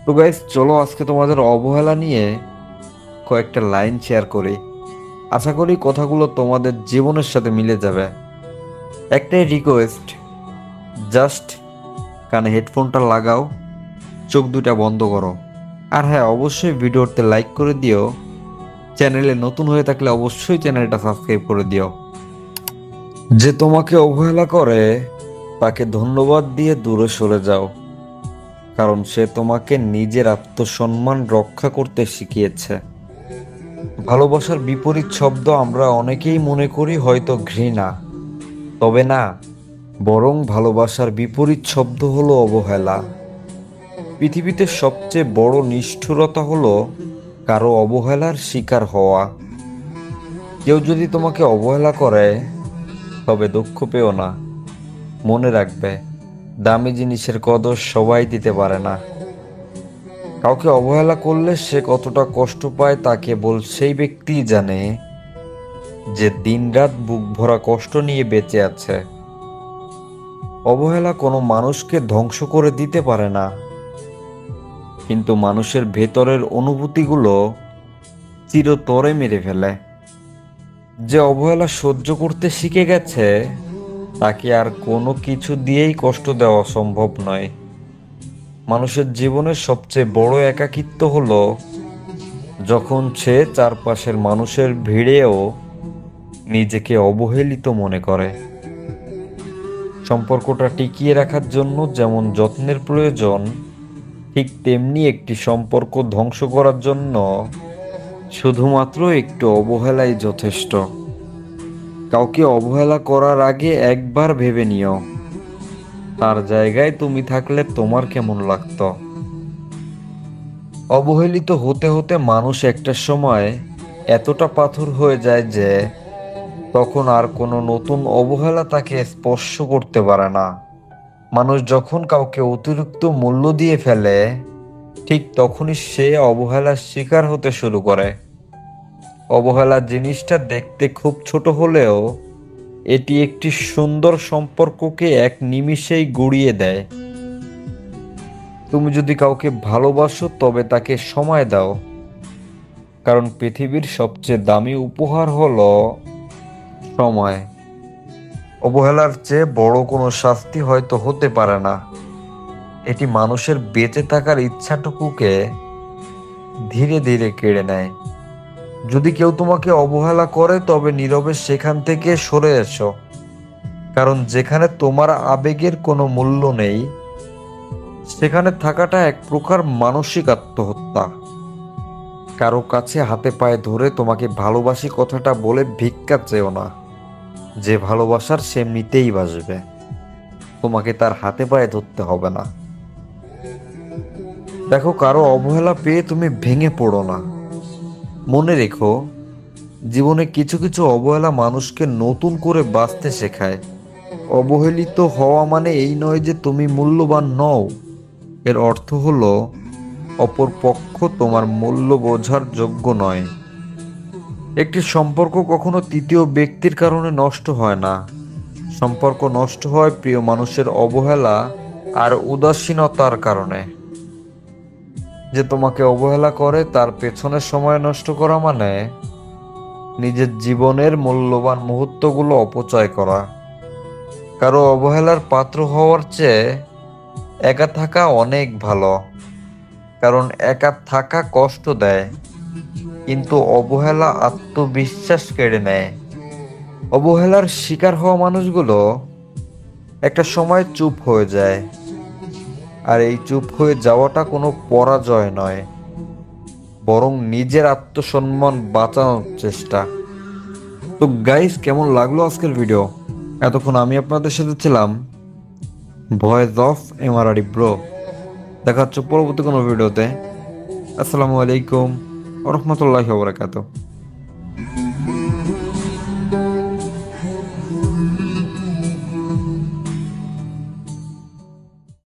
তো গাইস, চলো আজকে তোমাদের অবহেলা নিয়ে কয়েকটা লাইন শেয়ার করি। আশা করি কথাগুলো তোমাদের জীবনের সাথে মিলে যাবে। একটাই রিকোয়েস্ট, জাস্ট কানে হেডফোনটা লাগাও, চোখ দুটা বন্ধ করো। আর হ্যাঁ, অবশ্যই ভিডিওতে লাইক করে দিও। চ্যানেলে নতুন হয়ে থাকলে অবশ্যই চ্যানেলটা সাবস্ক্রাইব করে দিও। যে তোমাকে অবহেলা করে তাকে ধন্যবাদ দিয়ে দূরে সরে যাও, কারণ সে তোমাকে নিজের আত্মসম্মান রক্ষা করতে শিখিয়েছে। ভালোবাসার বিপরীত শব্দ আমরা অনেকেই মনে করি হয়তো ঘৃণা, তবে না, বরং ভালোবাসার বিপরীত শব্দ হলো অবহেলা। পৃথিবীতে সবচেয়ে বড় নিষ্ঠুরতা হলো কারো অবহেলার শিকার হওয়া। কেউ যদি তোমাকে অবহেলা করে তবে দুঃখ পেও না। মনে রাখবে, দামি জিনিসের কদর সবাই দিতে পারে না। কাউকে অবহেলা করলে সে কতটা কষ্ট পায় তা কেবল সেই ব্যক্তিই জানে যে দিনরাত বুক ভরা কষ্ট নিয়ে বেঁচে আছে। অবহেলা কোনো মানুষকে ধ্বংস করে দিতে পারে না, কিন্তু মানুষের ভেতরের অনুভূতিগুলো চিরতরে মেরে ফেলে। যে অবহেলা সহ্য করতে শিখে গেছে তাকে আর কোনো কিছু দিয়েই কষ্ট দেওয়া সম্ভব নয়। মানুষের জীবনের সবচেয়ে বড় একাকিত্ব হলো যখন সে চারপাশের মানুষের ভিড়েও নিজেকে অবহেলিত মনে করে। সম্পর্কটা টিকিয়ে রাখার জন্য যেমন যত্নের প্রয়োজন, ঠিক তেমনি একটি সম্পর্ক ধ্বংস করার জন্য শুধুমাত্র একটু অবহেলাই যথেষ্ট। কাউকে অবহেলা করার আগে একবার ভেবে নিও, তার জায়গায় তুমি থাকলে তোমার কেমন লাগতো। অবহেলিত হতে হতে মানুষ একটা সময় এতটা পাথর হয়ে যায় যে তখন আর কোনো নতুন অবহেলা তাকে স্পর্শ করতে পারে না। মানুষ যখন কাউকে অতিরিক্ত মূল্য দিয়ে ফেলে, ঠিক তখনই সে অবহেলার শিকার হতে শুরু করে। অবহেলা জিনিসটা দেখতে খুব ছোট হলেও এটি একটি সুন্দর সম্পর্ককে এক নিমিষেই গুঁড়িয়ে দেয়। তুমি যদি কাউকে ভালোবাসো তবে তাকে সময় দাও, কারণ পৃথিবীর সবচেয়ে দামি উপহার হলো সময়। অবহেলার চেয়ে বড় কোনো শাস্তি হয়তো হতে পারে না। এটি মানুষের বেঁচে থাকার ইচ্ছাটুকুকে ধীরে ধীরে কেড়ে নেয়। যদি কেউ তোমাকে অবহেলা করে তবে নীরবে সেখান থেকে সরে এসো, কারণ যেখানে তোমার আবেগের কোনো মূল্য নেই সেখানে থাকাটা এক প্রকার মানসিক আত্মহত্যা। কারো কাছে হাতে পায়ে ধরে তোমাকে ভালোবাসি কথাটা বলে ভিক্ষা চেও না। যে ভালোবাসার সে এমনিতেই বাসবে, তোমাকে তার হাতে পায়ে ধরতে হবে না। দেখো, কারো অবহেলা পেয়ে তুমি ভেঙে পড়ো না। মনে রেখো, জীবনে কিছু কিছু অবহেলা মানুষকে নতুন করে বাঁচতে শেখায়। অবহেলিত হওয়া মানে এই নয় যে তুমি মূল্যবান নও। এর অর্থ হলো অপর পক্ষ তোমার মূল্য বোঝার যোগ্য নয়। একটি সম্পর্ক কখনো তৃতীয় ব্যক্তির কারণে নষ্ট হয় না। সম্পর্ক নষ্ট হয় প্রিয় মানুষের অবহেলা আর উদাসীনতার কারণে। যে তোমাকে অবহেলা করে তার পেছনে সময় নষ্ট করা মানে নিজের জীবনের মূল্যবান মুহূর্তগুলো অপচয় করা। কারো অবহেলার পাত্র হওয়ার চেয়ে একা থাকা অনেক ভালো, কারণ একা থাকা কষ্ট দেয়, কিন্তু অবহেলা আত্মবিশ্বাস কেড়ে নেয়। অবহেলার শিকার হওয়া মানুষগুলো একটা সময় চুপ হয়ে যায়, আর এই চুপ হয়ে যাওয়াটা কোনো পরাজয় নয়, বরং নিজের আত্মসম্মান বাঁচানোর চেষ্টা। তো গাইস, কেমন লাগলো আজকের ভিডিও? এতক্ষণ আমি আপনাদের সাথে ছিলাম ভয়েস অফ এমআরআরি ব্রো। দেখা হচ্ছে পরবর্তী কোনো ভিডিওতে। আসসালামু আলাইকুম ওয়া রাহমাতুল্লাহি ওয়া বারাকাতুহু।